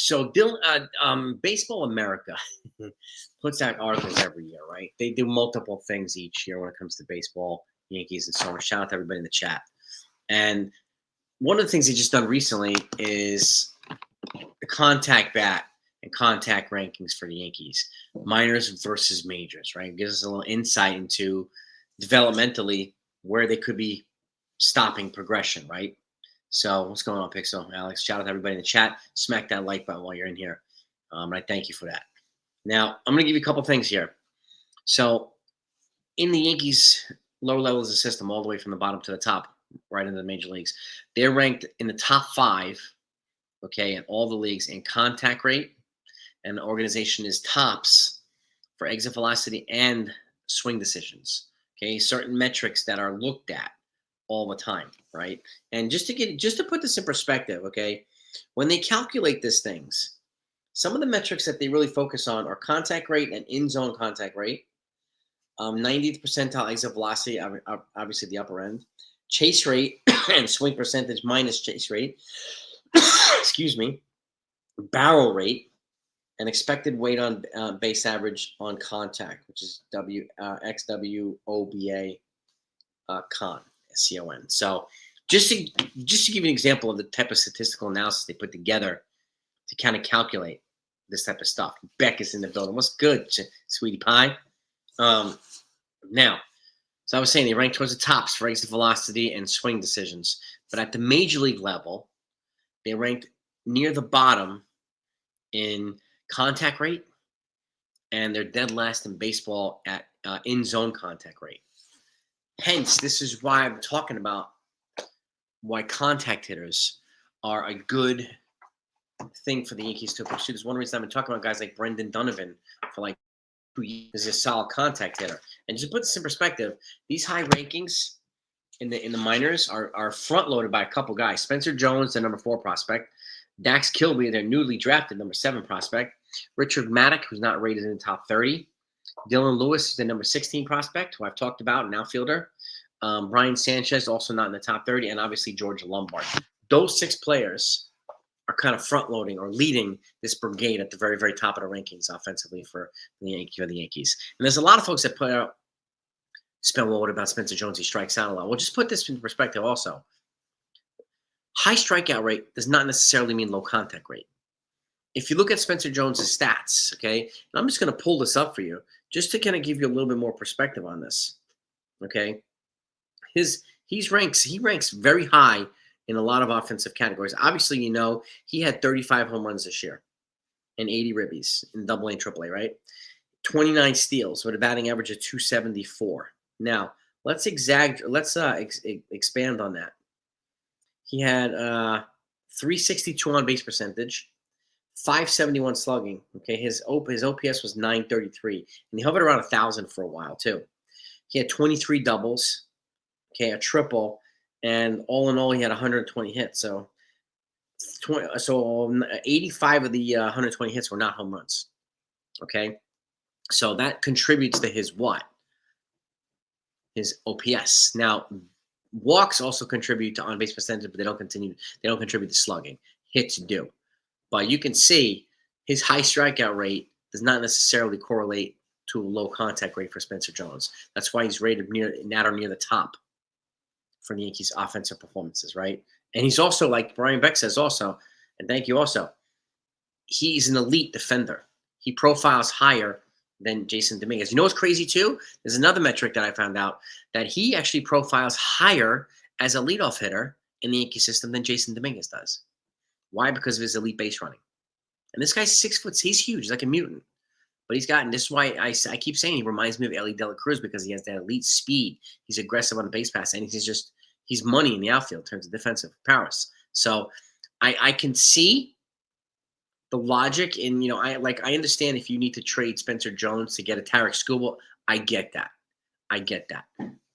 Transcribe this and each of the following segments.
So, Baseball America puts out articles every year, right? They do multiple things each year when it comes to baseball, Yankees, and so on. Shout out to everybody in the chat. And one of the things they just done recently is the contact bat and contact rankings for the Yankees, minors versus majors, right? It gives us a little insight into developmentally where they could be stopping progression, right? So what's going on, Pixel? Alex, shout out to everybody in the chat. Smack that like button while you're in here. And I thank you for that. Now, I'm going to give you a couple things here. So in the Yankees lower levels of the system, all the way from the bottom to the top, right into the major leagues, they're ranked in the top 5, okay, in all the leagues in contact rate. And the organization is tops for exit velocity and swing decisions. Okay, certain metrics that are looked at all the time, right? And just to put this in perspective, okay, when they calculate these things, some of the metrics that they really focus on are contact rate and in-zone contact rate, 90th percentile exit velocity, obviously the upper end, chase rate and swing percentage minus chase rate, excuse me, barrel rate, and expected weight on base average on contact, which is XWOBA con. CON. So just to give you an example of the type of statistical analysis they put together to kind of calculate this type of stuff. Beck is in the building. What's good, sweetie pie? Now, so I was saying they rank towards the tops for exit velocity and swing decisions, but at the major league level, they ranked near the bottom in contact rate, and they're dead last in baseball at in-zone contact rate. Hence, this is why I'm talking about why contact hitters are a good thing for the Yankees to pursue. There's one reason I've been talking about guys like Brendan Donovan for like 2 years as a solid contact hitter. And just to put this in perspective, these high rankings in the minors are front loaded by a couple guys. Spencer Jones, the number 4 prospect. Dax Kilby, their newly drafted number 7 prospect. Richard Maddock, who's not rated in the top 30. Dylan Lewis is the number 16 prospect, who I've talked about, an outfielder. Brian Sanchez, also not in the top 30, and obviously George Lombard. Those 6 players are kind of front-loading or leading this brigade at the very, very top of the rankings offensively for the Yankees. And there's a lot of folks that put out, what about Spencer Jones? He strikes out a lot. Well, just put this in perspective also. High strikeout rate does not necessarily mean low contact rate. If you look at Spencer Jones's stats, okay, and I'm just going to pull this up for you just to kind of give you a little bit more perspective on this, okay? He ranks very high in a lot of offensive categories. Obviously, you know, he had 35 home runs this year and 80 ribbies in Double A and Triple A, right? 29 steals with a batting average of 274. Now, let's expand on that. He had 362 on base percentage, 571 slugging. Okay, his OPS was 933, and he hovered around 1,000 for a while too. He had 23 doubles, okay, a triple, and all in all, he had 120 hits. So 85 of the 120 hits were not home runs. Okay, so that contributes to his what? His OPS. Now, walks also contribute to on-base percentage, but they don't contribute to slugging. Hits do. But you can see his high strikeout rate does not necessarily correlate to a low contact rate for Spencer Jones. That's why he's rated near the top for the Yankees' offensive performances, right? And he's also, like Brian Beck says also, and thank you also, he's an elite defender. He profiles higher than Jason Dominguez. You know what's crazy too? There's another metric that I found out that he actually profiles higher as a leadoff hitter in the Yankee system than Jason Dominguez does. Why? Because of his elite base running. And this guy's 6 foot. He's huge. He's like a mutant. But this is why I keep saying he reminds me of Ellie De La Cruz, because he has that elite speed. He's aggressive on the base pass, and he's money in the outfield in terms of defensive prowess. So I can see the logic in, I understand if you need to trade Spencer Jones to get a Tarek Skubal. I get that.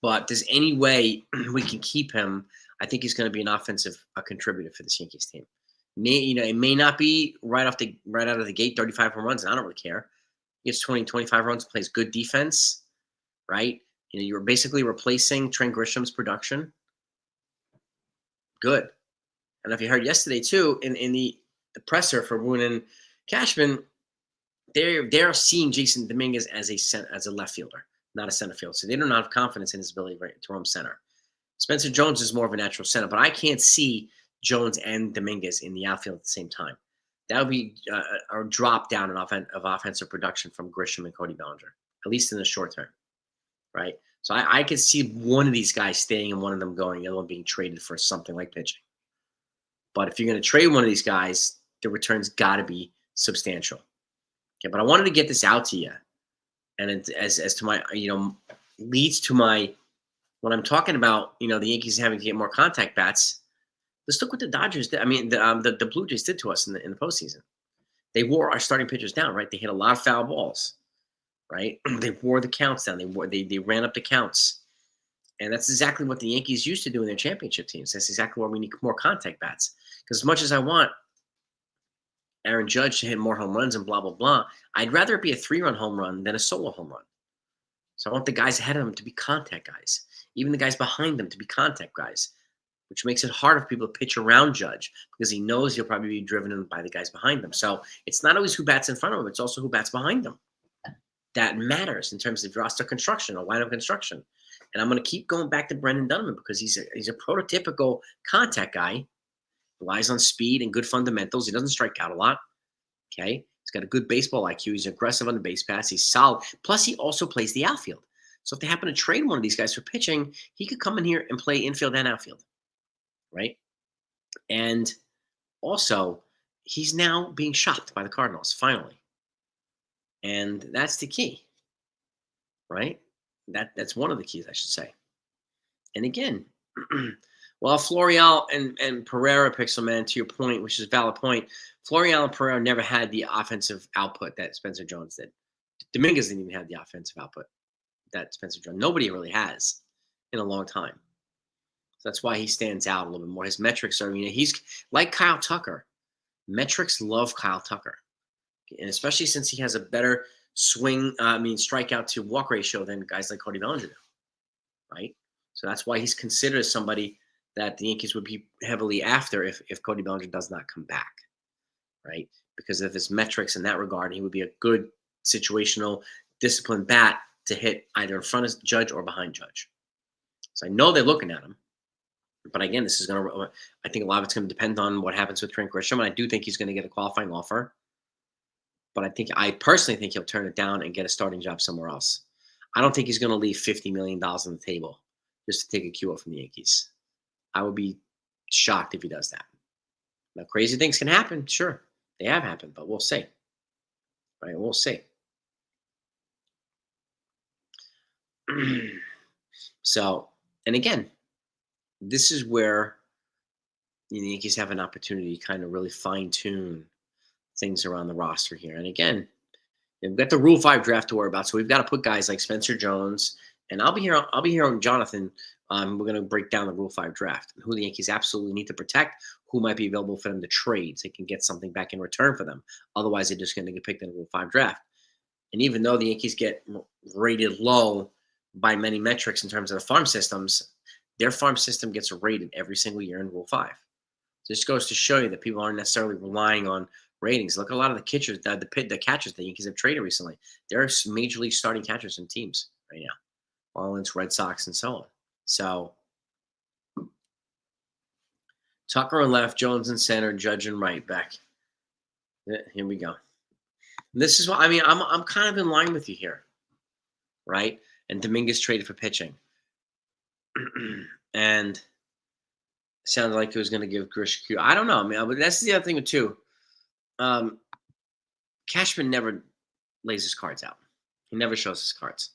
But if there's any way we can keep him, I think he's going to be an offensive contributor for this Yankees team. It may not be right out of the gate 35 home runs, and I don't really care. He gets 20, 25 runs, plays good defense, right? You're basically replacing Trent Grisham's production. Good. And if you heard yesterday too, in the presser for Boone and Cashman, they're seeing Jason Dominguez as a left fielder, not a center fielder. So they do not have confidence in his ability to roam center. Spencer Jones is more of a natural center, but I can't see Jones and Dominguez in the outfield at the same time. That would be a drop down of offensive production from Grisham and Cody Bellinger, at least in the short term, right? So I could see one of these guys staying and one of them going, the other one being traded for something like pitching. But if you're going to trade one of these guys, the return's got to be substantial. Okay, but I wanted to get this out to you, and as to my leads to my when I'm talking about the Yankees having to get more contact bats. Let's look what the Dodgers did. I mean, the Blue Jays did to us in the postseason. They wore our starting pitchers down, right? They hit a lot of foul balls, right? They wore the counts down. They ran up the counts, and that's exactly what the Yankees used to do in their championship teams. That's exactly why we need more contact bats. Because as much as I want Aaron Judge to hit more home runs and blah blah blah, I'd rather it be a 3-run home run than a solo home run. So I want the guys ahead of him to be contact guys, even the guys behind them to be contact guys, which makes it harder for people to pitch around Judge because he knows he'll probably be driven by the guys behind them. So it's not always who bats in front of him. It's also who bats behind them. That matters in terms of roster construction or lineup construction. And I'm going to keep going back to Brendan Dunham because he's a prototypical contact guy. Relies on speed and good fundamentals. He doesn't strike out a lot. Okay. He's got a good baseball IQ. He's aggressive on the base pass. He's solid. Plus, he also plays the outfield. So if they happen to trade one of these guys for pitching, he could come in here and play infield and outfield. Right? And also, he's now being shopped by the Cardinals, finally. And that's the key. Right? That's one of the keys, I should say. And again, well, Florial and Pereira, Pixel Man, to your point, which is a valid point, Florial and Pereira never had the offensive output that Spencer Jones did. Dominguez didn't even have the offensive output that Spencer Jones. Nobody really has in a long time. So that's why he stands out a little bit more. His metrics are, he's like Kyle Tucker. Metrics love Kyle Tucker. And especially since he has a better strikeout to walk ratio than guys like Cody Bellinger do. Right? So that's why he's considered as somebody that the Yankees would be heavily after if Cody Bellinger does not come back, right? Because of his metrics in that regard, he would be a good situational, disciplined bat to hit either in front of Judge or behind Judge. So I know they're looking at him, but again, this is I think a lot of it's going to depend on what happens with Trent Grisham, and I do think he's going to get a qualifying offer. But I personally think he'll turn it down and get a starting job somewhere else. I don't think he's going to leave $50 million on the table just to take a QO from the Yankees. I would be shocked if he does that. Now, crazy things can happen. Sure, they have happened, but we'll see. Right? We'll see. So, and again, this is where the Yankees have an opportunity to kind of really fine-tune things around the roster here. And again, we've got the Rule 5 draft to worry about, so we've got to put guys like Spencer Jones, and I'll be here on Jonathan. We're going to break down the Rule 5 draft and who the Yankees absolutely need to protect, who might be available for them to trade so they can get something back in return for them. Otherwise, they're just going to get picked in the Rule 5 draft. And even though the Yankees get rated low by many metrics in terms of the farm systems, their farm system gets rated every single year in Rule 5. So this goes to show you that people aren't necessarily relying on ratings. Look at a lot of the catchers, the catchers the Yankees have traded recently. They're major league starting catchers in teams right now. Marlins, Red Sox, and so on. So Tucker on left, Jones in center, Judge and right back. Here we go. This is what I'm kind of in line with you here, right? And Dominguez traded for pitching, and sounded like he was going to give Grish Q. I don't know, but that's the other thing too. Cashman never lays his cards out. He never shows his cards.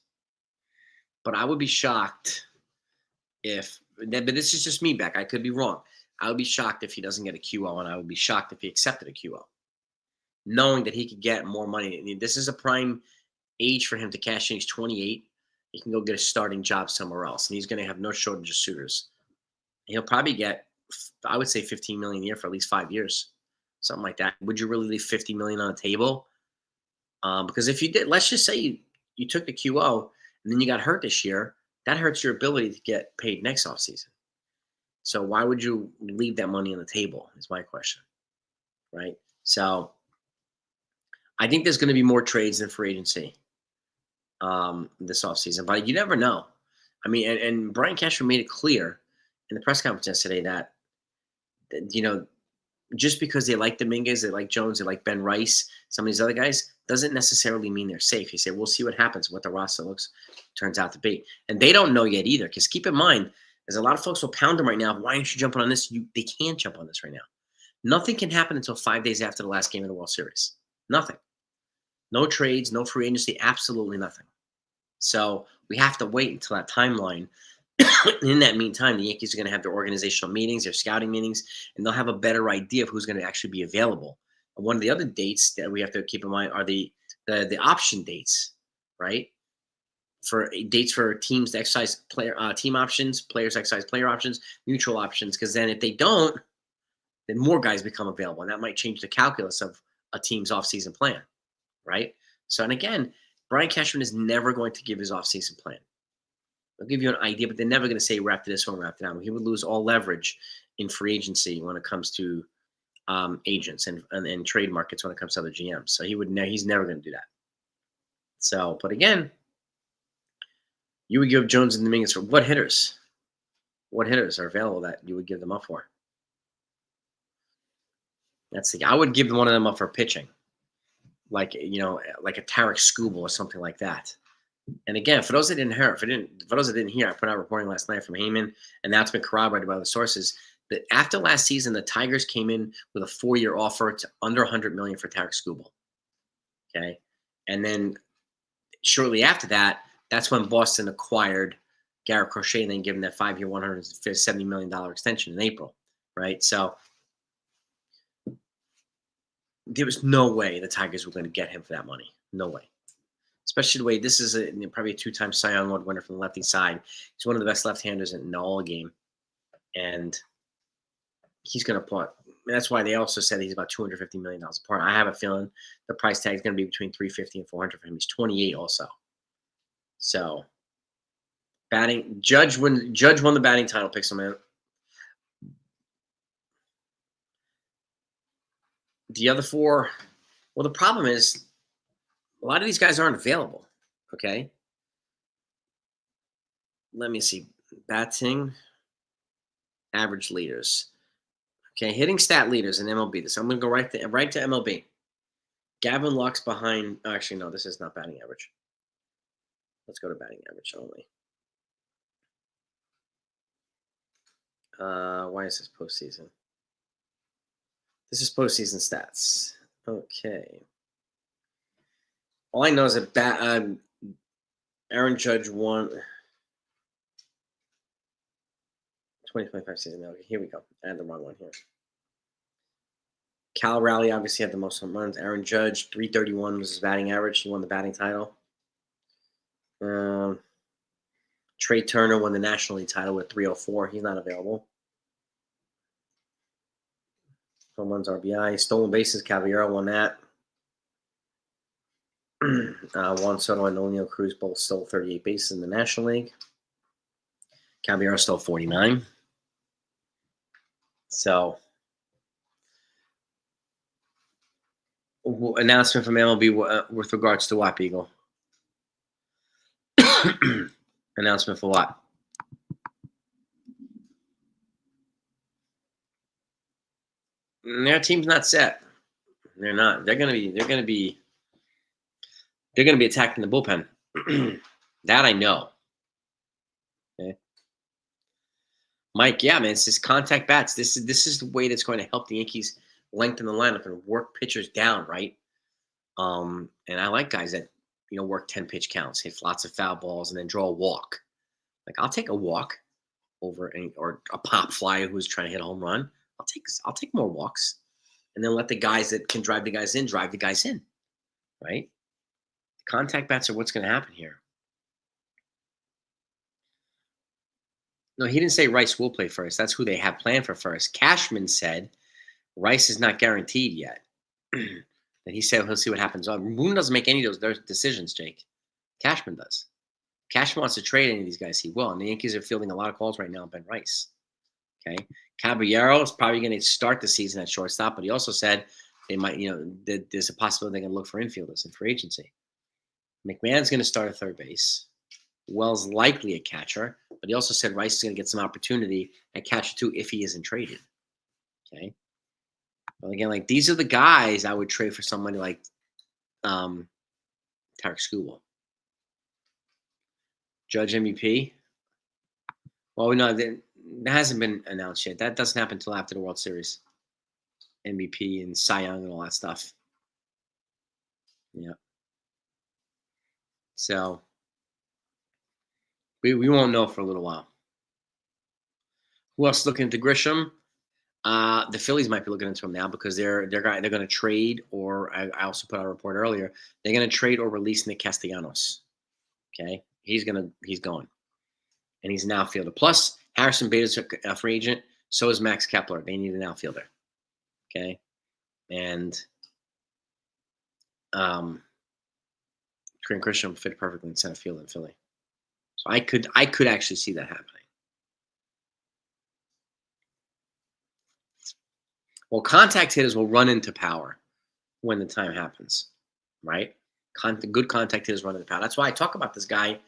But I would be shocked but this is just me, Beck. I could be wrong. I would be shocked if he doesn't get a QO, and I would be shocked if he accepted a QO, knowing that he could get more money. I mean, this is a prime age for him to cash in. He's 28. He can go get a starting job somewhere else, and he's going to have no shortage of suitors. He'll probably get, I would say, $15 million a year for at least 5 years, something like that. Would you really leave $50 million on the table? Because if you did, let's just say you took the QO and then you got hurt this year, that hurts your ability to get paid next offseason. So why would you leave that money on the table is my question, right? So I think there's going to be more trades than free agency this offseason, but you never know. I mean, and Brian Cashman made it clear in the press conference yesterday that just because they like Dominguez, they like Jones, they like Ben Rice, some of these other guys, doesn't necessarily mean they're safe. He said, we'll see what happens, what the roster turns out to be. And they don't know yet either, because keep in mind, there's a lot of folks will pound them right now. Why aren't you jumping on this? They can't jump on this right now. Nothing can happen until 5 days after the last game of the World Series. Nothing. No trades, no free agency, absolutely nothing. So we have to wait until that timeline. In that meantime, the Yankees are going to have their organizational meetings, their scouting meetings, and they'll have a better idea of who's going to actually be available. And one of the other dates that we have to keep in mind are the option dates, right? For dates for teams to exercise team options, players exercise player options, mutual options. Because then if they don't, then more guys become available, and that might change the calculus of a team's offseason plan, right? So, and again, Brian Cashman is never going to give his offseason plan. They'll give you an idea, but they're never going to say we're after this one, we're after that one. He would lose all leverage in free agency when it comes to agents and trade markets when it comes to other GMs. So he's never going to do that. So, but again, you would give Jones and Dominguez for what hitters? What hitters are available that you would give them up for? I would give one of them up for pitching, like a Tarek Skubal or something like that. And again, for those that didn't hear, for those that didn't hear, I put out reporting last night from Heyman, and that's been corroborated by the sources that after last season, the Tigers came in with a 4-year offer to under $100 million for Tarek Skubal. Okay, and then shortly after that, that's when Boston acquired Garrett Crochet and then gave him that 5-year, $170 million extension in April. Right, so there was no way the Tigers were going to get him for that money. No way. Especially the way this is probably a 2-time Cy Young Award winner from the lefty side. He's one of the best left-handers in all game. And he's going to punt. That's why they also said he's about $250 million apart. I have a feeling the price tag is going to be between $350 and $400 for him. He's 28 also. So, Judge won the batting title, Pixelman. The other four, well, the problem is a lot of these guys aren't available, okay? Let me see. Batting average leaders. Okay, hitting stat leaders in MLB. I'm going to go right to MLB. Gavin Lux behind – actually, no, this is not batting average. Let's go to batting average only. Why is this postseason? This is postseason stats. Okay. All I know is that Aaron Judge won 2025 season. Okay, here we go. I had the wrong one here. Cal Raleigh obviously had the most home runs. Aaron Judge, 331 was his batting average. He won the batting title. Trey Turner won the National League title with 304. He's not available. Home runs, RBI. Stolen bases, Caballero won that. Juan Soto and Oneil Cruz both stole 38 bases in the National League. Caballero stole 49. So, announcement from MLB with regards to what, Beagle? Announcement for what? Their team's not set. They're not. They're gonna be attacking the bullpen. That I know. Okay. Mike, yeah, man, it's just contact bats. This is the way that's going to help the Yankees lengthen the lineup and work pitchers down, right? And I like guys that work 10 pitch counts, hit lots of foul balls, and then draw a walk. Like I'll take a walk over or a pop flyer who's trying to hit a home run. I'll take more walks, and then let the guys that can drive the guys in, right? The contact bats are what's going to happen here. No, he didn't say Rice will play first. That's who they have planned for first. Cashman said Rice is not guaranteed yet. And he said he'll see what happens. Boone doesn't make any of those decisions, Jake. Cashman does. Cashman wants to trade any of these guys, he will. And the Yankees are fielding a lot of calls right now on Ben Rice. Okay. Caballero is probably going to start the season at shortstop, but he also said They might, there's a possibility they can look for infielders in free agency. McMahon's going to start at third base. Wells likely a catcher, but he also said Rice is going to get some opportunity at catcher too if he isn't traded. Okay. But again, like these are the guys I would trade for somebody like Tarek Skubal. Judge MVP. Well, no, that hasn't been announced yet. That doesn't happen until after the World Series. MVP and Cy Young and all that stuff. Yeah. So we won't know for a little while. Who else looking into Grisham? The Phillies might be looking into him now because they're going to trade, or I also put out a report earlier. They're going to trade or release Nick Castellanos. Okay, he's going, and he's an outfielder. Plus Harrison Bader's a free agent. So is Max Kepler. They need an outfielder. Okay, and Trent Grisham fit perfectly in center field in Philly. So I could actually see that happening. Well, contact hitters will run into power when the time happens, right? Good contact hitters run into power. That's why I talk about this guy.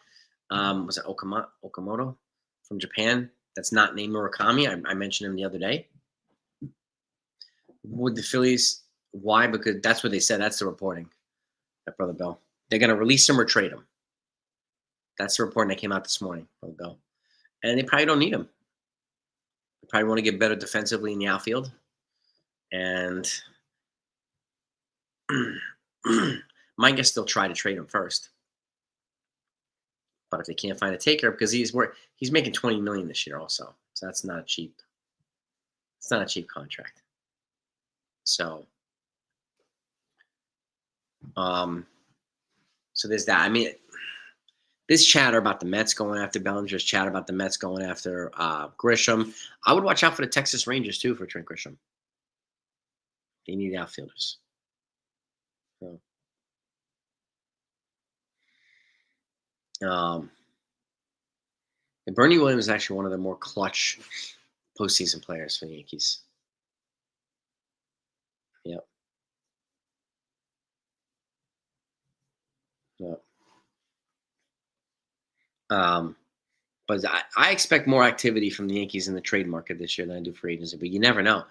Was it Okamoto from Japan? That's not named Murakami. I mentioned him the other day. Would the Phillies? Why? Because that's what they said. That's the reporting. That Brother Bill. They're going to release him or trade him. That's the reporting that came out this morning, Brother Bill. And they probably don't need him. They probably want to get better defensively in the outfield. And my guess they'll try to trade him first. But if they can't find a taker, because he's making $20 million this year also, so that's not cheap. It's not a cheap contract. So, so there's that. I mean, this chatter about the Mets going after Bellinger's chatter about the Mets going after Grisham. I would watch out for the Texas Rangers too for Trent Grisham. They need outfielders. So, and Bernie Williams is actually one of the more clutch postseason players for the Yankees. Yep. Yep. But I expect more activity from the Yankees in the trade market this year than I do for agency. But you never know.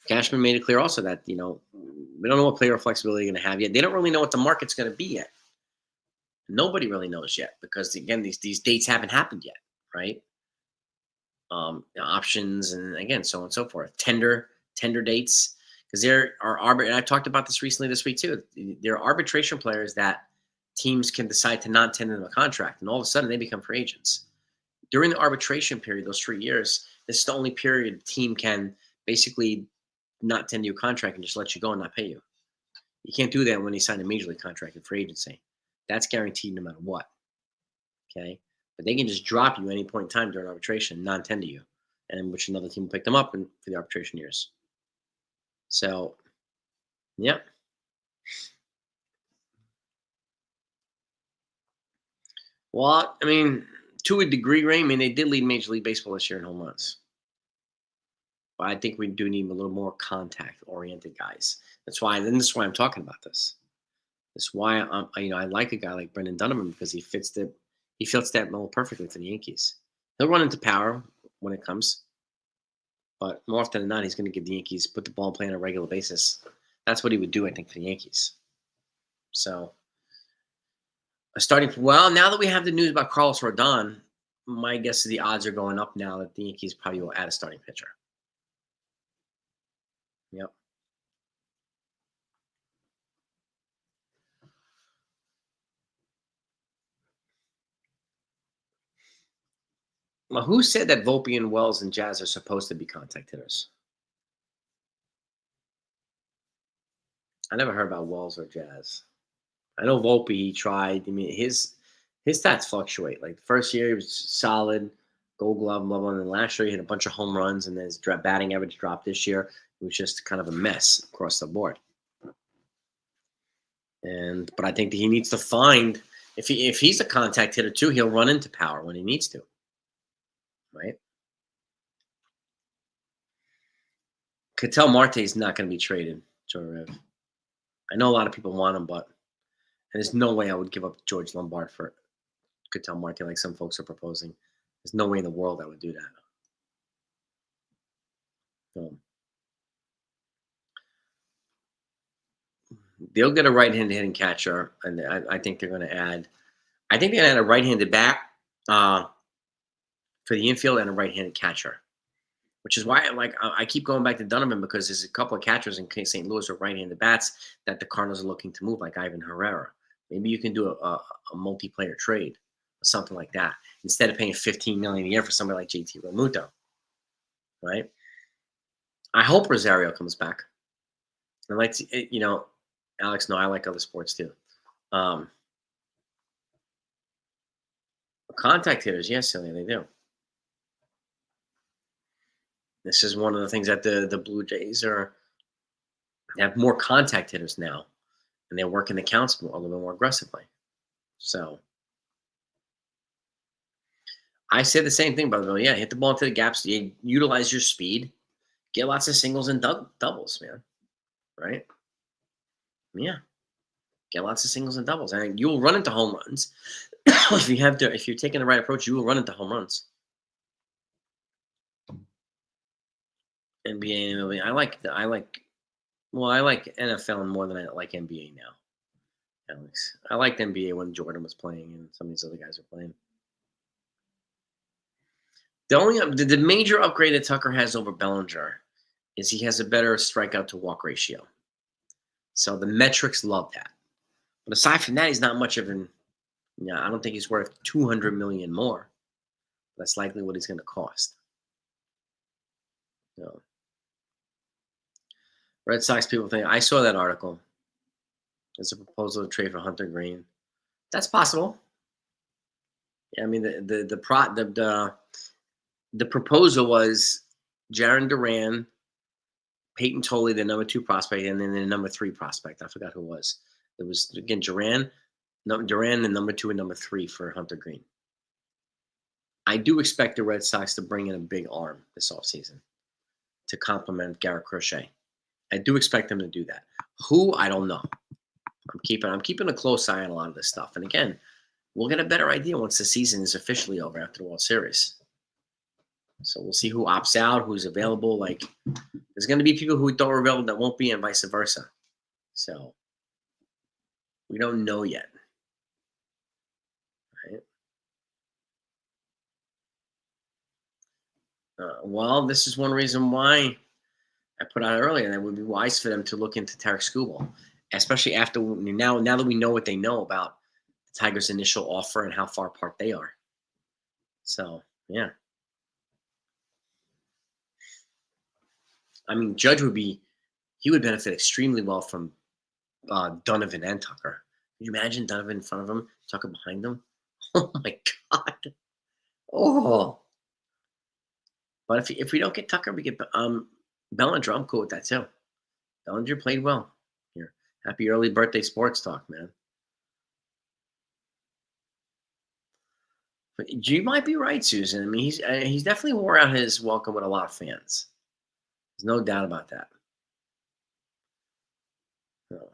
Cashman made it clear also that, we don't know what player flexibility they're going to have yet. They don't really know what the market's going to be yet. Nobody really knows yet because, again, these dates haven't happened yet, right? Options and, again, so on and so forth. Tender dates. Because there are and I talked about this recently this week too. There are arbitration players that teams can decide to not tender them a contract, and all of a sudden they become free agents. During the arbitration period, those 3 years, this is the only period the team can basically not tender you a contract and just let you go and not pay you. You can't do that when you sign a major league contract in free agency. That's guaranteed no matter what. Okay? But they can just drop you at any point in time during arbitration, non-tender you, and in which another team will pick them up for the arbitration years. So, yeah. Well, I mean, to a degree, Ray, I mean, they did lead Major League Baseball this year in home runs. But I think we do need a little more contact-oriented guys. That's why I'm talking about this. That's why I like a guy like Brendan Donovan because he fits that mold perfectly for the Yankees. He'll run into power when it comes, but more often than not, he's going to give the Yankees put the ball in play on a regular basis. That's what he would do, I think, for the Yankees. So, now that we have the news about Carlos Rodon, my guess is the odds are going up now that the Yankees probably will add a starting pitcher. Yep. Well, who said that Volpe and Wells and Jazz are supposed to be contact hitters? I never heard about Wells or Jazz. I know Volpe, he tried. I mean, his stats fluctuate. Like the first year, he was solid, Gold Glove level, and then last year he hit a bunch of home runs, and then his batting average dropped this year. It was just kind of a mess across the board. But I think that he needs to find if he's a contact hitter too, he'll run into power when he needs to, right? Ketel Marte is not going to be traded, Joe Rev. I know a lot of people want him, but and there's no way I would give up George Lombard for Cattell Marte like some folks are proposing. There's no way in the world I would do that. So, they'll get a right-handed hitting catcher, and I think they're going to add. I think they're going to add a right-handed bat uh, for the infield and a right-handed catcher, which is why I keep going back to Donovan because there's a couple of catchers in St. Louis with right-handed bats that the Cardinals are looking to move, like Ivan Herrera. Maybe you can do a multiplayer trade or something like that instead of paying $15 million a year for somebody like JT Realmuto, right? I hope Rosario comes back. I like to, Alex. No, I like other sports too. Um, Contact hitters, yes, Celia, they do. This is one of the things that the Blue Jays have more contact hitters now, and they're working the counts a little bit more aggressively. So I say the same thing, brother. Yeah, hit the ball into the gaps. You utilize your speed, get lots of singles and doubles, man. Right? Yeah, get lots of singles and doubles, and you will run into home runs if you're taking the right approach. You will run into home runs. NBA and MLB. I like NFL more than I like NBA now, Alex. I liked NBA when Jordan was playing and some of these other guys were playing. The major upgrade that Tucker has over Bellinger is he has a better strikeout to walk ratio. So the metrics love that. But aside from that, he's not much of an. I don't think he's worth $200 million more. That's likely what he's going to cost. So, Red Sox people think I saw that article. There's a proposal to trade for Hunter Green. That's possible. Yeah, I mean the proposal was Jaron Duran, Peyton Tolley, the number 2 prospect, and then the number 3 prospect. I forgot who it was. It was again Duran, the number 2 and number 3 for Hunter Green. I do expect the Red Sox to bring in a big arm this offseason to complement Garrett Crochet. I do expect them to do that. Who, I don't know. I'm keeping a close eye on a lot of this stuff. And again, we'll get a better idea once the season is officially over after the World Series. So we'll see who opts out, who's available. Like, there's going to be people who don't available that won't be, and vice versa. So we don't know yet. Right? Well, this is one reason why I put out earlier that it would be wise for them to look into Tarek Skubal, especially after now that we know what they know about the Tigers' initial offer and how far apart they are. So, yeah. I mean, Judge would benefit extremely well from Donovan and Tucker. Can you imagine Donovan in front of him, Tucker behind him? Oh my God. Oh. But if we don't get Tucker, we get Bellinger. I'm cool with that too. Bellinger played well here. Happy early birthday sports talk, man. But you might be right, Susan. I mean, he's definitely wore out his welcome with a lot of fans. There's no doubt about that. No.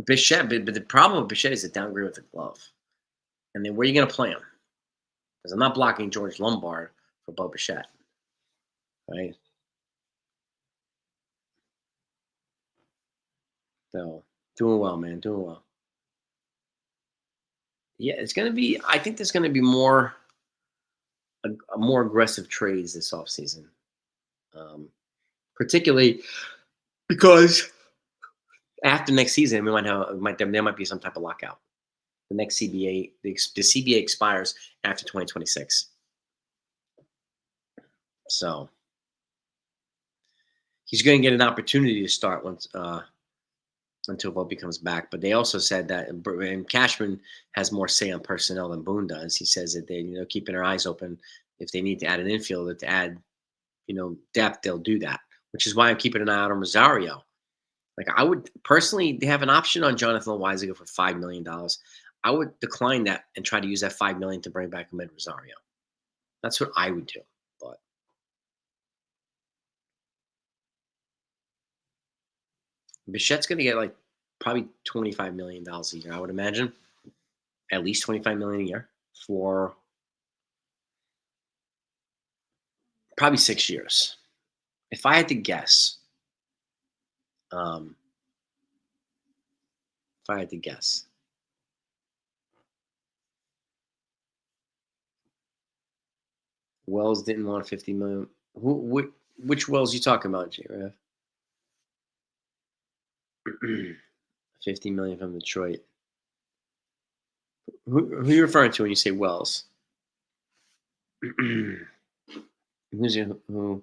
Bichette, but the problem with Bichette is the downgrade with the glove. And then where are you going to play him? Because I'm not blocking George Lombard for Bo Bichette. Right? So, doing well, man. Doing well. Yeah, it's going to be, I think there's going to be a more aggressive trades this offseason. Particularly because after next season, there might be some type of lockout. The next CBA, the CBA expires after 2026. So he's going to get an opportunity to start once until Bobby comes back. But they also said that and Cashman has more say on personnel than Boone does. He says that they're keeping their eyes open. If they need to add an infielder to add, depth, they'll do that. Which is why I'm keeping an eye out on Rosario. Like, I would personally, they have an option on Jonathan Weisiger for $5 million. I would decline that and try to use that $5 million to bring back Ahmed Rosario. That's what I would do. But Bichette's going to get like probably $25 million a year, I would imagine. At least 25 million a year for probably 6 years. If I had to guess, um, if I had to guess, Wells didn't want 50 million. Which Wells you talking about, J. 50 million from Detroit. Who are you referring to when you say Wells? Who's who?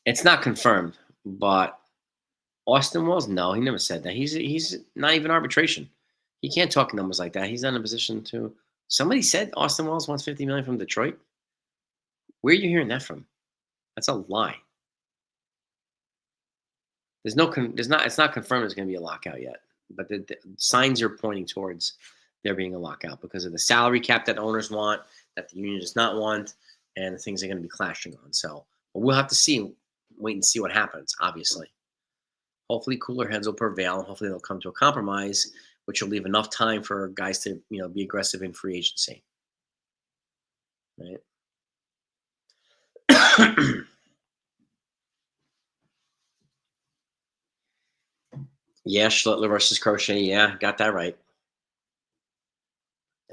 It's not confirmed, but Austin Wells, no, he never said that. He's not even arbitration. He can't talk numbers like that. He's not in a position to. Somebody said Austin Wells wants 50 million from Detroit. Where are you hearing that from? That's a lie. There's no, there's not. It's not confirmed. There's going to be a lockout yet, but the signs are pointing towards there being a lockout because of the salary cap that owners want, that the union does not want, and the things are going to be clashing on. So we'll have to see, wait and see what happens. Obviously, hopefully cooler heads will prevail, and hopefully they'll come to a compromise, which will leave enough time for guys to be aggressive in free agency. Right. Yeah, Schlittler versus Crochet. Yeah, got that right.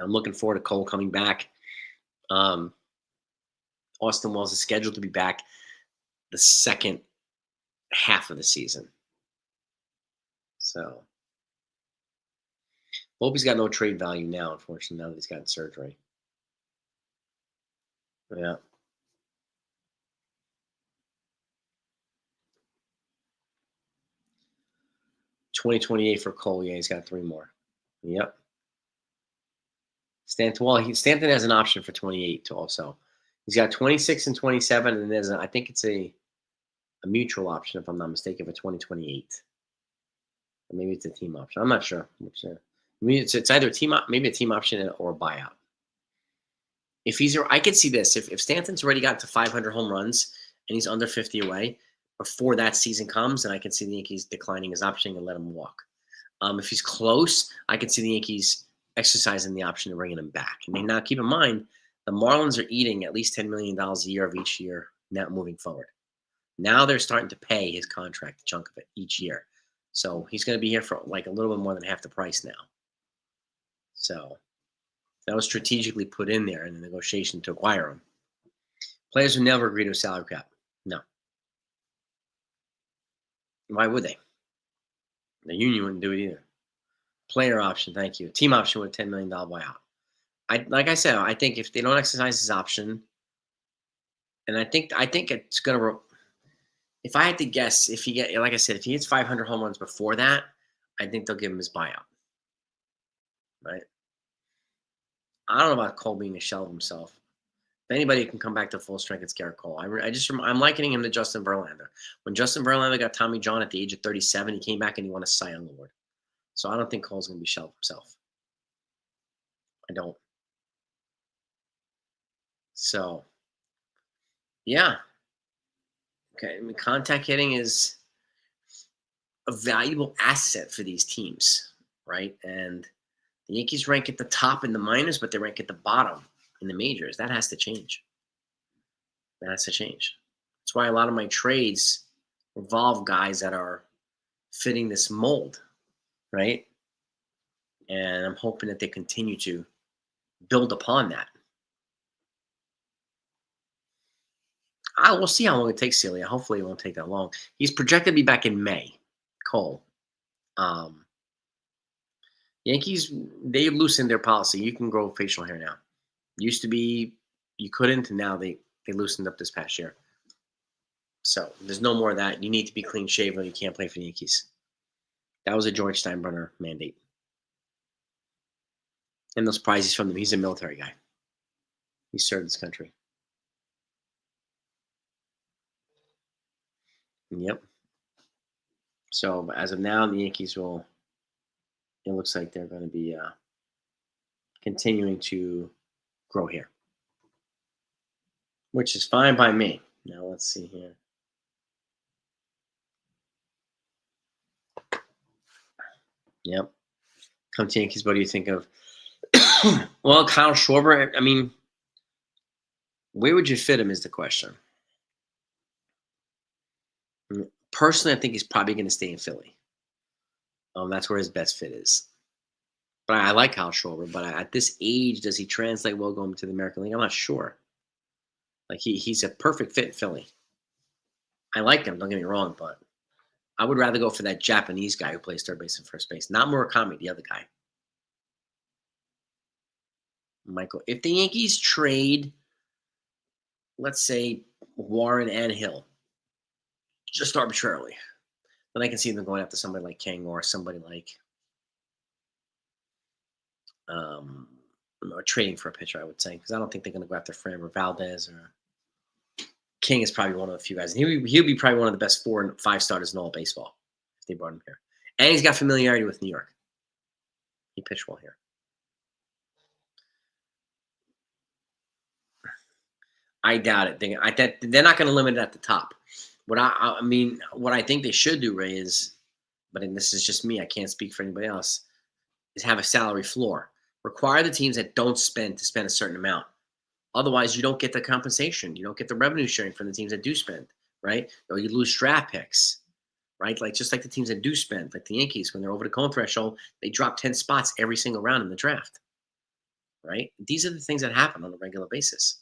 I'm looking forward to Cole coming back. Um, Austin Wells is scheduled to be back the second half of the season. So hope he's got no trade value now, unfortunately, now that he's gotten surgery. Yeah. 2028 for Cole. Yeah, he's got 3 more. Yep. Stanton has an option for 28 to also. He's got 26 and 27, and I think it's a mutual option, if I'm not mistaken, for 2028. Or maybe it's a team option. I'm not sure. I mean, it's either maybe a team option or a buyout. If I could see this. If Stanton's already got to 500 home runs and he's under 50 away before that season comes, then I can see the Yankees declining his option and let him walk. If he's close, I can see the Yankees exercising the option of bringing him back. I mean, now keep in mind, the Marlins are eating at least $10 million a year of each year now moving forward. Now they're starting to pay his contract, a chunk of it, each year. So he's going to be here for like a little bit more than half the price now. So that was strategically put in there in the negotiation to acquire him. Players would never agree to a salary cap. No. Why would they? The union wouldn't do it either. Player option, thank you. Team option with a $10 million buyout. Like I said, I think if they don't exercise his option, and I think it's gonna. If I had to guess, if he like I said, if he hits 500 home runs before that, I think they'll give him his buyout. Right. I don't know about Cole being a shell of himself. If anybody can come back to full strength, it's Garrett Cole. I'm likening him to Justin Verlander. When Justin Verlander got Tommy John at the age of 37, he came back and he won a Cy Young Award. So I don't think Cole's going to be shell of himself. I don't. So, yeah. Okay. I mean, contact hitting is a valuable asset for these teams, right? And the Yankees rank at the top in the minors, but they rank at the bottom in the majors. That has to change. That has to change. That's why a lot of my trades involve guys that are fitting this mold, right? And I'm hoping that they continue to build upon that. We'll see how long it takes, Celia. Hopefully, it won't take that long. He's projected to be back in May. Cole. Yankees, they loosened their policy. You can grow facial hair now. Used to be you couldn't, and now they loosened up this past year. So there's no more of that. You need to be clean shaven. You can't play for the Yankees. That was a George Steinbrenner mandate. And those prizes from him. He's a military guy. He served this country. Yep. So as of now, the Yankees will. It looks like they're going to be continuing to grow here, which is fine by me. Now let's see here. Yep. Come to Yankees. What do you think of? Well, Kyle Schwarber. I mean, where would you fit him is the question. Personally, I think he's probably going to stay in Philly. That's where his best fit is. But I like Kyle Schwarber. But at this age, does he translate well going to the American League? I'm not sure. Like he's a perfect fit in Philly. I like him. Don't get me wrong, but I would rather go for that Japanese guy who plays third base and first base, not Murakami, the other guy. Michael, if the Yankees trade, let's say Warren and Hill, just arbitrarily, then I can see them going after somebody like King or somebody like or trading for a pitcher, I would say, because I don't think they're going to go after Framber Valdez or King is probably one of the few guys. And he'll be probably one of the best 4 and 5 starters in all of baseball if they brought him here. And he's got familiarity with New York. He pitched well here. I doubt it. They're not going to limit it at the top. What what I think they should do, Ray, is, but this is just me. I can't speak for anybody else. Is have a salary floor. Require the teams that don't spend to spend a certain amount. Otherwise, you don't get the compensation. You don't get the revenue sharing from the teams that do spend, right? Or you lose draft picks, right? Like just like the teams that do spend, like the Yankees, when they're over the cone threshold, they drop 10 spots every single round in the draft, right? These are the things that happen on a regular basis.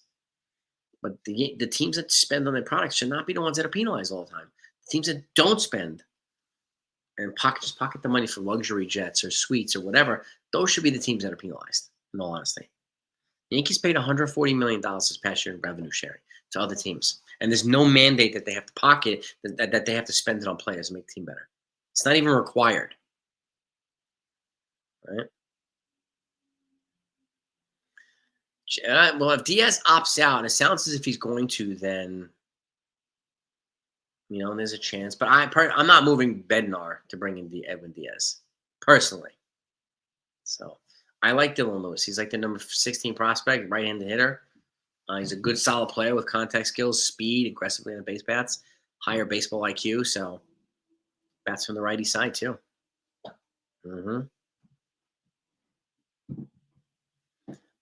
But the teams that spend on their products should not be the ones that are penalized all the time. The teams that don't spend and just pocket the money for luxury jets or suites or whatever, those should be the teams that are penalized, in all honesty. The Yankees paid $140 million this past year in revenue sharing to other teams. And there's no mandate that they have to pocket, that they have to spend it on players to make the team better. It's not even required. Right? Well, if Diaz opts out, and it sounds as if he's going to, then there's a chance. But I'm not moving Bednar to bring in Edwin Diaz, personally. So I like Dylan Lewis. He's like the number 16 prospect, right-handed hitter. He's a good, solid player with contact skills, speed, aggressively on the base paths, higher baseball IQ. So bats from the righty side too.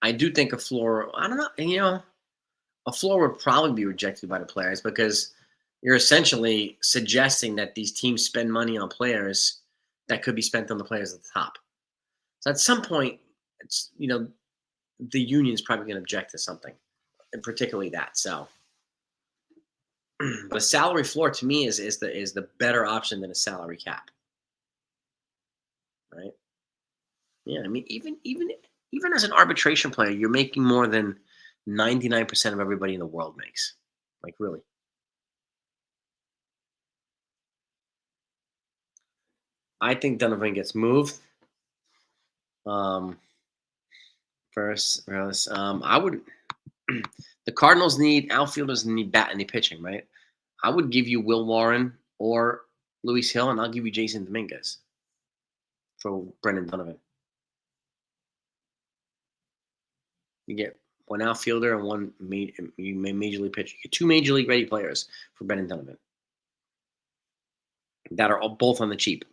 I do think a floor. I don't know. A floor would probably be rejected by the players because you're essentially suggesting that these teams spend money on players that could be spent on the players at the top. So at some point, it's the union's probably going to object to something, and particularly that. So, but a salary floor to me is the better option than a salary cap, right? Yeah, I mean, even as an arbitration player, you're making more than 99% of everybody in the world makes. Like, really. I think Donovan gets moved. First, I would. The Cardinals need outfielders and need bat and need pitching, right? I would give you Will Warren or Luis Hill, and I'll give you Jason Dominguez for Brendan Donovan. You get one outfielder and one major league pitcher. You get 2 major league ready players for Brendan Donovan that are both on the cheap.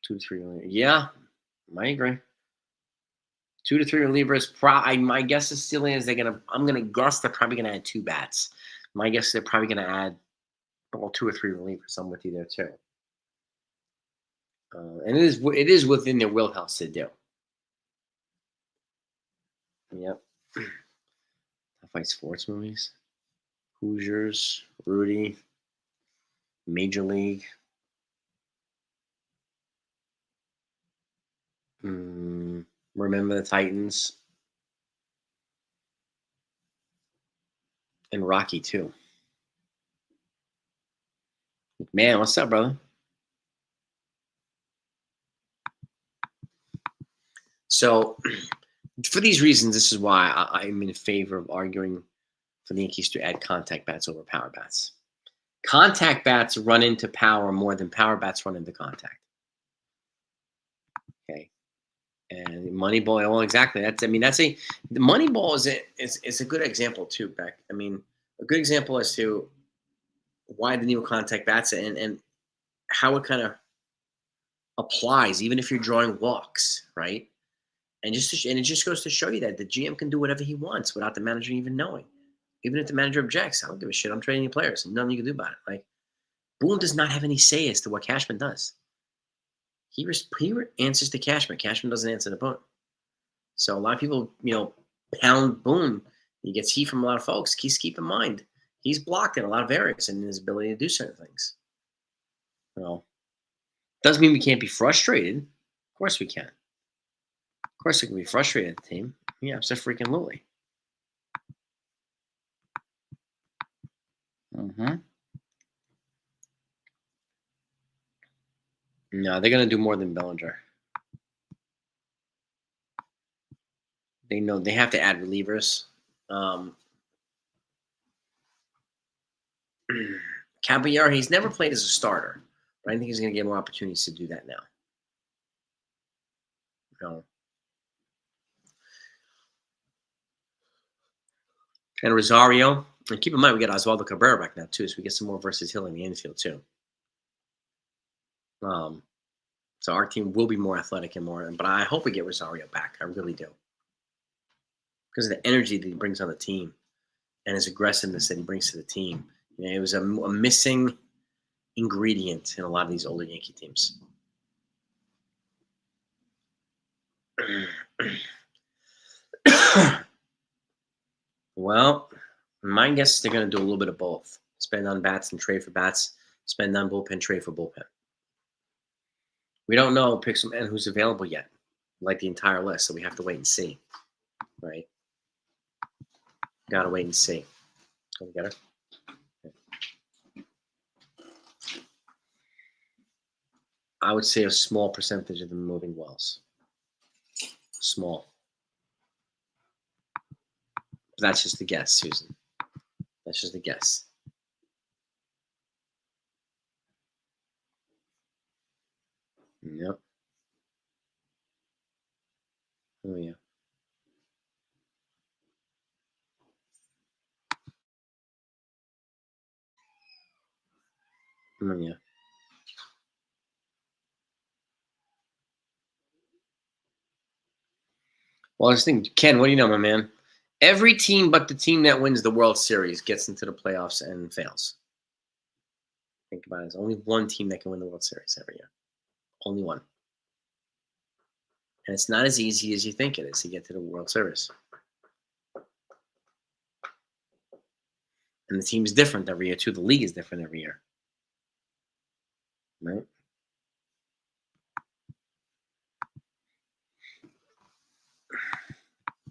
2 to 3 relievers. Yeah, I agree. 2 to 3 relievers. My guess is still is I'm gonna guess they're probably gonna add 2 bats. My guess is they're probably gonna add 2 or 3 relievers. I'm with you there too. And it is within their wheelhouse to do. Yep. Top sports movies. Hoosiers, Rudy, Major League. Remember the Titans. And Rocky too. Man, what's up, brother? So, for these reasons, this is why I'm in favor of arguing for the Yankees to add contact bats over power bats. Contact bats run into power more than power bats run into contact. Okay. And Moneyball, well, exactly. The Moneyball is a good example too, Beck. I mean, a good example as to why the needle contact bats and how it kind of applies, even if you're drawing walks, right? And it just goes to show you that the GM can do whatever he wants without the manager even knowing. Even if the manager objects, I don't give a shit. I'm trading your players, and nothing you can do about it. Like Boone does not have any say as to what Cashman does. He answers to Cashman. Cashman doesn't answer to Boone. So a lot of people, pound Boone. He gets heat from a lot of folks. Please keep in mind, he's blocked in a lot of areas in his ability to do certain things. Well, doesn't mean we can't be frustrated. Of course we can. Of course we can be frustrated at the team. Yeah, absolutely. Mm-hmm. No, they're gonna do more than Bellinger. They know they have to add relievers. Caballero, he's never played as a starter, but I think he's going to get more opportunities to do that now. And Rosario, and keep in mind we got Oswaldo Cabrera back now too, so we get some more versatility in the infield too. So our team will be more athletic and more, but I hope we get Rosario back. I really do, because of the energy that he brings on the team and his aggressiveness that he brings to the team. It was a missing ingredient in a lot of these older Yankee teams. Well, my guess is they're going to do a little bit of both. Spend on bats and trade for bats. Spend on bullpen, trade for bullpen. We don't know Pixel Man who's available yet, like the entire list, so we have to wait and see. Right? Gotta wait and see. Go get her. I would say a small percentage of them moving wells. Small. But that's just a guess, Susan. That's just a guess. Yep. Oh, yeah. Oh, yeah. Well, I just think, Ken, what do you know, my man? Every team but the team that wins the World Series gets into the playoffs and fails. Think about it. There's only one team that can win the World Series every year. Only one. And it's not as easy as you think it is to get to the World Series. And the team is different every year, too. The league is different every year. Right?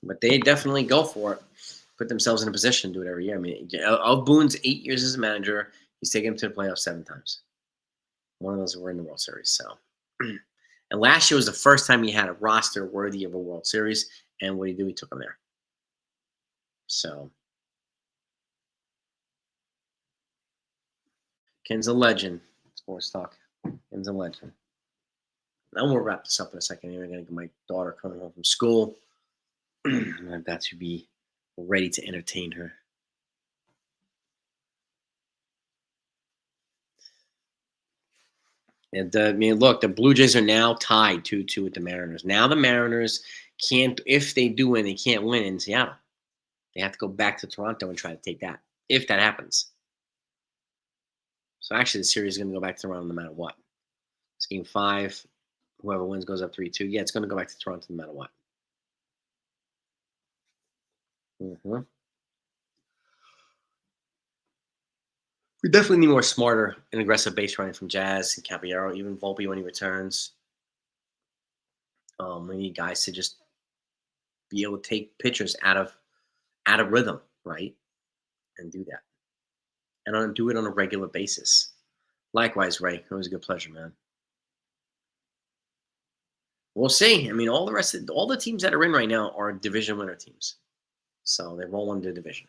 But they definitely go for it. Put themselves in a position to do it every year. I mean, of Boone's 8 years as a manager, he's taken him to the playoffs 7 times. One of those were in the World Series. So, and last year was the first time he had a roster worthy of a World Series. And what did he do? He took him there. So, Ken's a legend. Sports talk. Ken's a legend. Now we'll wrap this up in a second. I'm going to get my daughter coming home from school. I've got to be ready to entertain her. And look, the Blue Jays are now tied 2-2 with the Mariners. Now the Mariners can't, if they do win, they can't win in Seattle. They have to go back to Toronto and try to take that, if that happens. So actually, the series is going to go back to Toronto no matter what. It's game 5. Whoever wins goes up 3-2. Yeah, it's going to go back to Toronto no matter what. Mm-hmm. We definitely need more smarter and aggressive base running from Jazz and Caballero, even Volpe when he returns. We need guys to just be able to take pitchers out of rhythm, right? And do that. And do it on a regular basis. Likewise, Ray. It was a good pleasure, man. We'll see. I mean, all the teams that are in right now are division winner teams. So they've all won the division.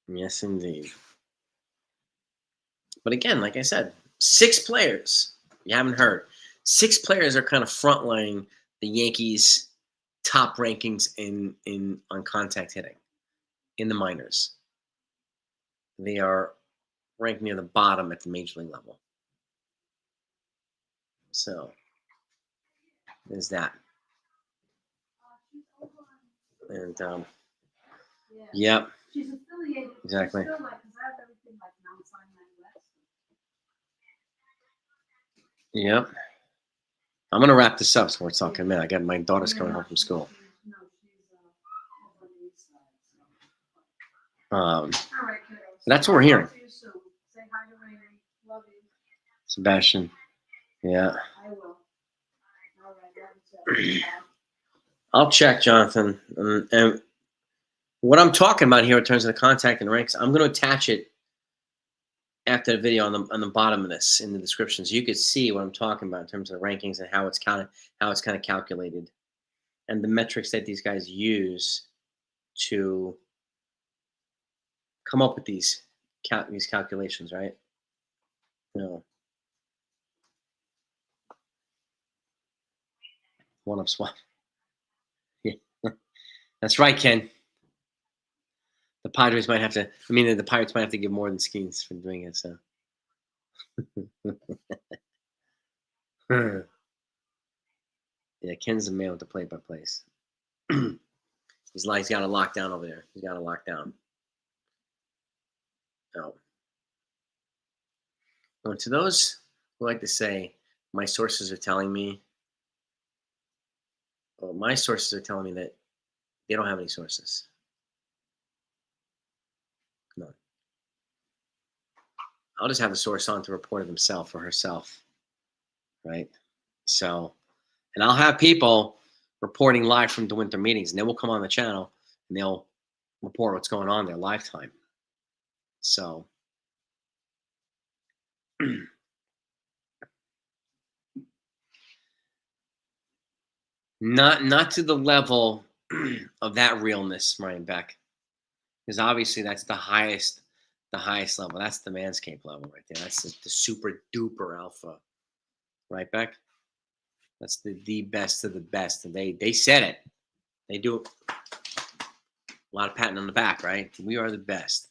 Yes, indeed. But again, like I said, 6 players. You haven't heard. 6 players are kind of frontlining the Yankees' top rankings in on contact hitting in the minors. They are ranked near the bottom at the major league level. So there's that. And yep. She's affiliated. Exactly. She's still like, 'cause I have everything like Mount Sinai West. Yep. I'm gonna wrap this up so we're talking a minute. I got my daughter's coming home from school. No, she's on the east side. All right, kiddos. That's what we're hearing. Talk to you soon. Say hi to Rainy. Love you. Sebastian. Yeah. I will. All right, I'll check, Jonathan. And what I'm talking about here in terms of the contact and ranks, I'm going to attach it after the video on the bottom of this in the description, so you could see what I'm talking about in terms of the rankings and how it's kind of calculated, and the metrics that these guys use to come up with these calculations, right? No. One up swap. Yeah. That's right, Ken. The Padres might have to. I mean, the Pirates might have to give more than Skeens for doing it. So. Yeah, Ken's the man with the play-by-plays. He's got a lockdown over there. He's got a lockdown. Oh. Well, to those who like to say, my sources are telling me. Well, my sources are telling me that they don't have any sources. None. I'll just have the source on to report it himself or herself. Right? So, and I'll have people reporting live from the winter meetings, and they will come on the channel and they'll report what's going on their lifetime. So, not to the level of that realness, Ryan Beck, because obviously that's the highest level. That's the Manscaped level right there. That's the super duper alpha, right, Beck? That's the best of the best, and they said it. They do a lot of patting on the back, right? We are the best.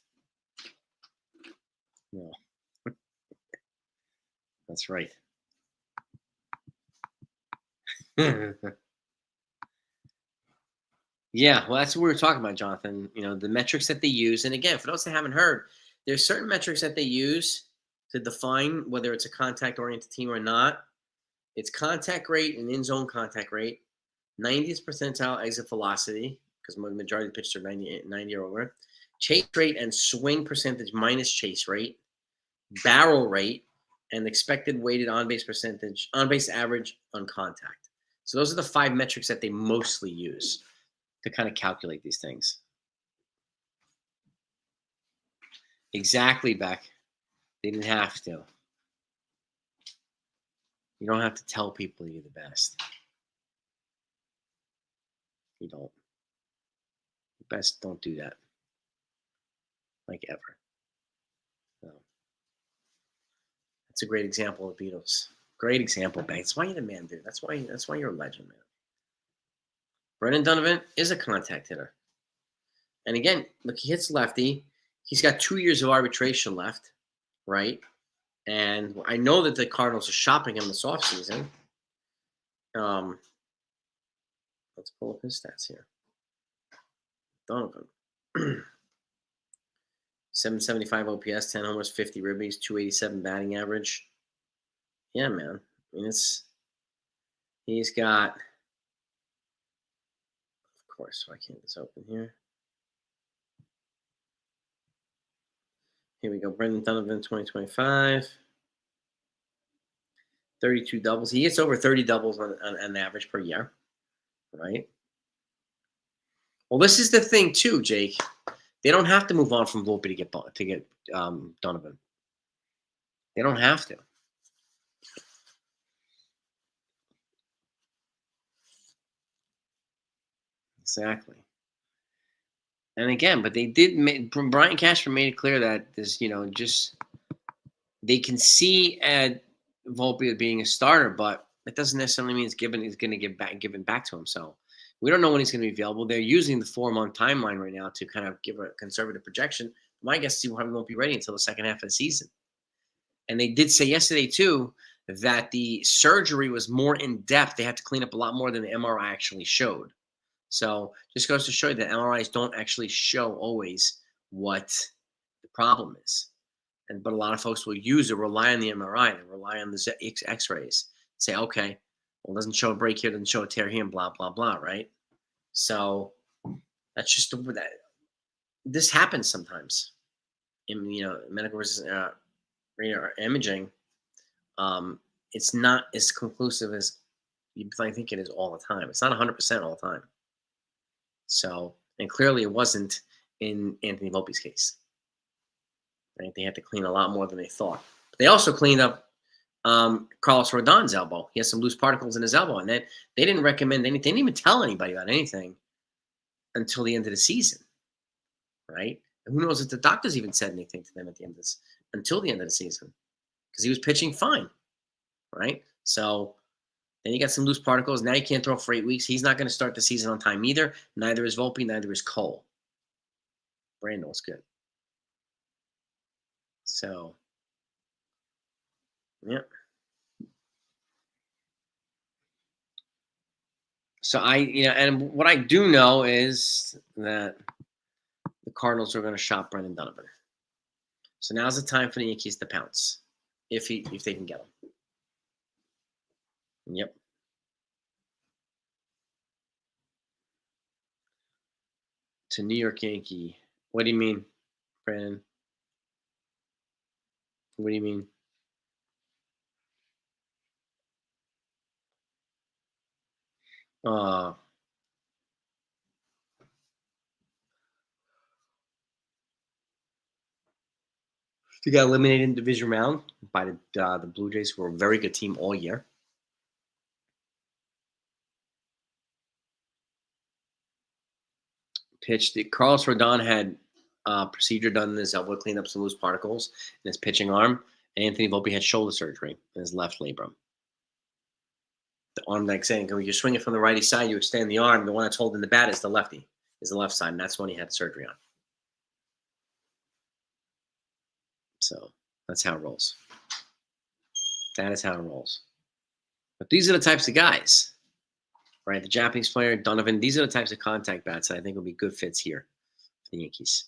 No. That's right. Yeah, well, that's what we were talking about, Jonathan. You know, the metrics that they use. And again, for those that haven't heard, there's certain metrics that they use to define whether it's a contact-oriented team or not. It's contact rate and in-zone contact rate, 90th percentile exit velocity, because the majority of the pitches are 90 or over, chase rate and swing percentage minus chase rate, barrel rate, and expected weighted on-base percentage, on-base average on contact. So those are the 5 metrics that they mostly use to kind of calculate these things. Exactly, Beck. They didn't have to. You don't have to tell people you're the best. You don't. The best don't do that. Like ever. No. That's a great example of Beatles. Great example, Beck. That's why you're the man, dude. That's why you're a legend, man. Brendan Donovan is a contact hitter. And again, look, he hits lefty. He's got 2 years of arbitration left, right? And I know that the Cardinals are shopping him this offseason. Let's pull up his stats here. Donovan. 775 OPS, 10 homers, 50 ribbies, 287 batting average. Yeah, man. I mean, he's got, of course, why can't this open here? Here we go. Brendan Donovan, 2025. 32 doubles. He gets over 30 doubles on average per year, right? Well, this is the thing too, Jake. They don't have to move on from Volpe to get Donovan. They don't have to. Exactly. And again, but they did. Brian Cashman made it clear that this, just they can see Volpe being a starter, but it doesn't necessarily mean he's going to given back to him. So we don't know when he's going to be available. They're using the 4-month timeline right now to kind of give a conservative projection. My guess is he probably won't be ready until the second half of the season. And they did say yesterday too that the surgery was more in depth. They had to clean up a lot more than the MRI actually showed. So just goes to show you that MRIs don't actually show always what the problem is. But a lot of folks will rely on the MRI, they rely on the X-rays. Say, okay, well, it doesn't show a break here, doesn't show a tear here, and blah blah blah, right? So that's just that. This happens sometimes in medical imaging. It's not as conclusive as you might think it is all the time. It's not 100% all the time. So, and clearly it wasn't in Anthony Volpe's case. Right? They had to clean a lot more than they thought. But they also cleaned up Carlos Rodon's elbow. He has some loose particles in his elbow, and then they didn't recommend anything. They didn't even tell anybody about anything until the end of the season, right? And who knows if the doctors even said anything to them at the end of this until the end of the season, because he was pitching fine, right? So then you got some loose particles. Now you can't throw for 8 weeks. He's not going to start the season on time either. Neither is Volpe. Neither is Cole. Brandon's good. So, yeah. So and what I do know is that the Cardinals are going to shop Brendan Donovan. So now's the time for the Yankees to pounce, if they can get him. Yep. To New York Yankee. What do you mean, Brandon? What do you mean? He got eliminated in the division round by the Blue Jays, who were a very good team all year. Pitched. Carlos Rodon had procedure done in his elbow to clean up some loose particles in his pitching arm. And Anthony Volpe had shoulder surgery in his left labrum. The arm, like saying, when you swing it from the righty side, you extend the arm. The one that's holding the bat is the lefty, is the left side, and that's when he had surgery on. So that's how it rolls. That is how it rolls. But these are the types of guys, right? The Japanese player, Donovan, these are the types of contact bats that I think will be good fits here for the Yankees.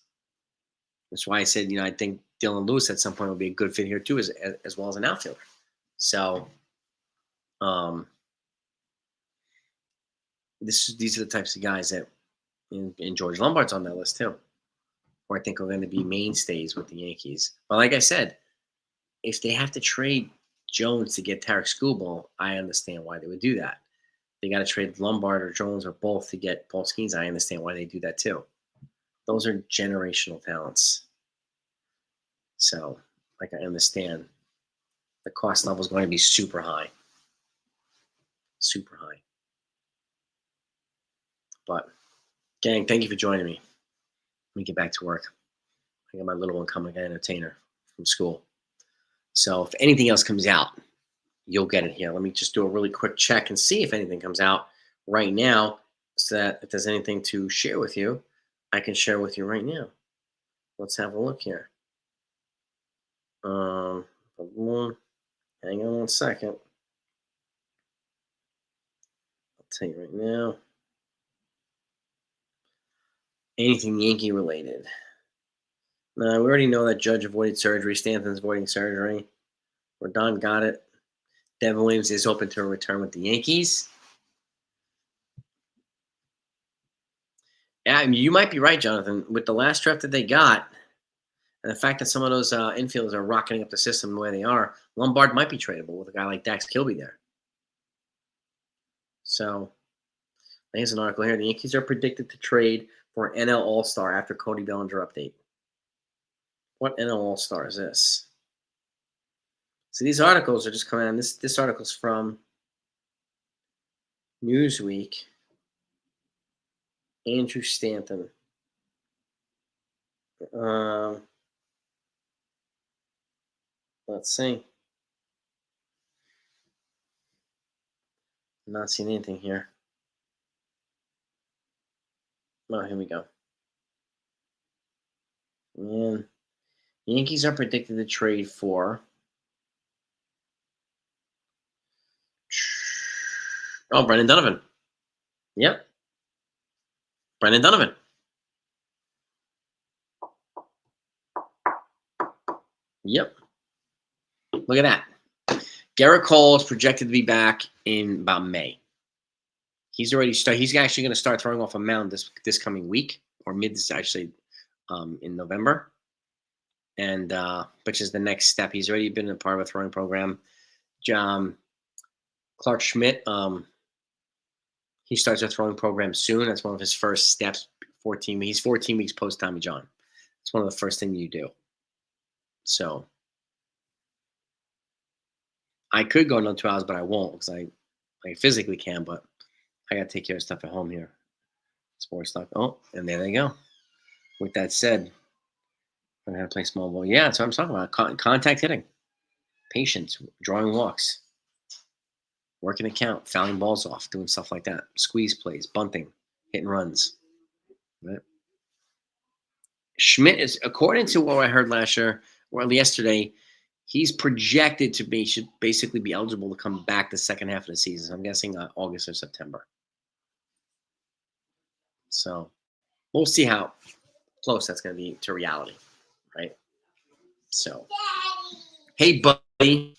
That's why I said, I think Dylan Lewis at some point will be a good fit here too, as well as an outfielder. So, these are the types of guys that, and George Lombard's on that list too, who I think are going to be mainstays with the Yankees. But like I said, if they have to trade Jones to get Tarek Skubal, I understand why they would do that. They got to trade Lombard or Jones or both to get Paul Skeens. I understand why they do that too. Those are generational talents. So, like, I understand the cost level is going to be super high. Super high. But, gang, thank you for joining me. Let me get back to work. I got my little one coming, I got an entertainer from school. So if anything else comes out, you'll get it here. Let me just do a really quick check and see if anything comes out right now, so that if there's anything to share with you, I can share with you right now. Let's have a look here. Hang on 1 second. I'll tell you right now. Anything Yankee related. No, we already know that Judge avoided surgery. Stanton's avoiding surgery. Rodon got it. Devin Williams is open to a return with the Yankees. Yeah, I mean, you might be right, Jonathan. With the last draft that they got, and the fact that some of those infielders are rocketing up the system the way they are, Lombard might be tradable with a guy like Dax Kilby there. So, here's an article here. The Yankees are predicted to trade for an NL All-Star after Cody Bellinger update. What NL All-Star is this? So these articles are just coming out. This article's from Newsweek. Andrew Stanton. Let's see. I'm not seeing anything here. Oh, here we go. And Yankees are predicted to trade for. Oh, Brendan Donovan. Yep. Brendan Donovan. Yep. Look at that. Garrett Cole is projected to be back in about May. He's actually going to start throwing off a mound this coming week, or actually in November, and which is the next step. He's already been a part of a throwing program. Clark Schmidt, he starts a throwing program soon. That's one of his first steps. He's 14 weeks post Tommy John. It's one of the first things you do. So I could go another 2 hours, but I won't because I physically can, but I got to take care of stuff at home here. Sports talk. Oh, and there they go. With that said, I'm going to play small ball. Yeah, that's what I'm talking about. Contact hitting, patience, drawing walks, working a count, fouling balls off, doing stuff like that. Squeeze plays, bunting, hit and runs. Right? Schmidt is, according to what I heard yesterday, he's projected to should basically be eligible to come back the second half of the season. I'm guessing August or September. So we'll see how close that's going to be to reality, right? So, hey, buddy.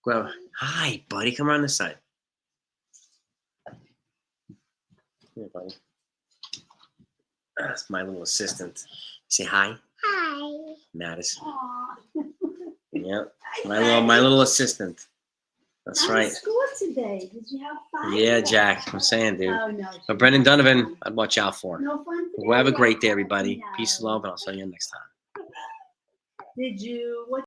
Well, hi, buddy. Come around this side. Here, buddy. That's my little assistant. Say hi. Hi. Madison. Aw. Yep. My little assistant. That's How right. was school today? Did you have fun? Yeah, Jack. I'm saying, dude. Oh, no. But Brendan Donovan, I'd watch out for. No fun today? Well, have a great day, everybody. No. Peace and love, and I'll see you next time. Did you, what